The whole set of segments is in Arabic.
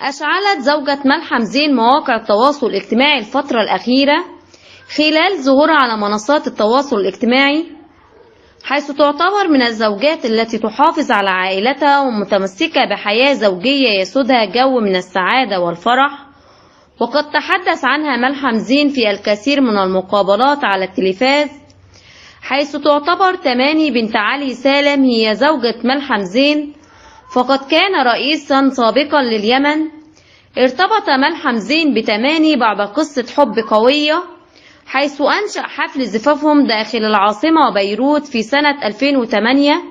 أشعلت زوجة ملحم زين مواقع التواصل الاجتماعي الفترة الأخيرة خلال ظهورها على منصات التواصل الاجتماعي، حيث تعتبر من الزوجات التي تحافظ على عائلتها ومتمسكة بحياة زوجية يسودها جو من السعادة والفرح. وقد تحدث عنها ملحم زين في الكثير من المقابلات على التلفاز، حيث تعتبر تماني بنت علي سالم هي زوجة ملحم زين. فقد كان رئيسا سابقا لليمن. ارتبط ملحم زين بتماني بعد قصة حب قوية، حيث أنشأ حفل زفافهم داخل العاصمة بيروت في سنة 2008.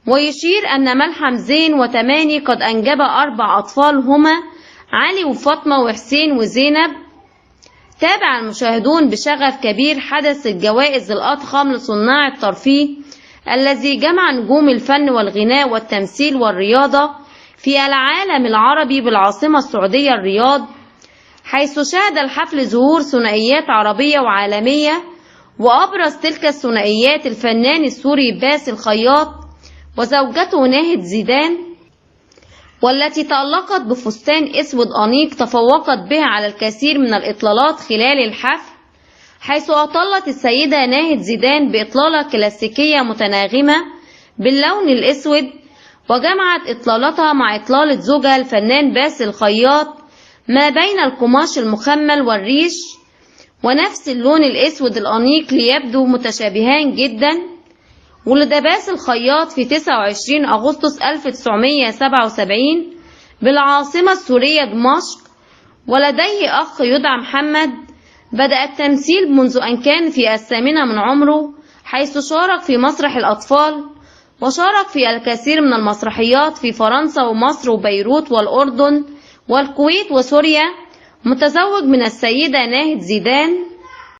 ويشير أن ملحم زين وتماني قد أنجب 4 أطفال هما علي وفاطمة وحسين وزينب. تابع المشاهدون بشغف كبير حدث الجوائز الأضخم لصناع الترفيه الذي جمع نجوم الفن والغناء والتمثيل والرياضة في العالم العربي بالعاصمة السعودية الرياض، حيث شهد الحفل ظهور ثنائيات عربية وعالمية. وأبرز تلك الثنائيات الفنان السوري باسل الخياط وزوجته ناهد زيدان، والتي تألقت بفستان أسود أنيق تفوقت به على الكثير من الإطلالات خلال الحفل، حيث أطلت السيدة ناهد زيدان بإطلالة كلاسيكية متناغمة باللون الأسود، وجمعت إطلالتها مع إطلالة زوجها الفنان باسل الخياط ما بين القماش المخمل والريش ونفس اللون الأسود الأنيق ليبدو متشابهان جدا. ولد باسل الخياط في 29 أغسطس 1977 بالعاصمة السورية دمشق، ولديه أخ يدعى محمد. بدأ التمثيل منذ أن كان في 8 من عمره، حيث شارك في مسرح الأطفال، وشارك في الكثير من المسرحيات في فرنسا ومصر وبيروت والأردن والكويت وسوريا. متزوج من السيدة ناهد زيدان.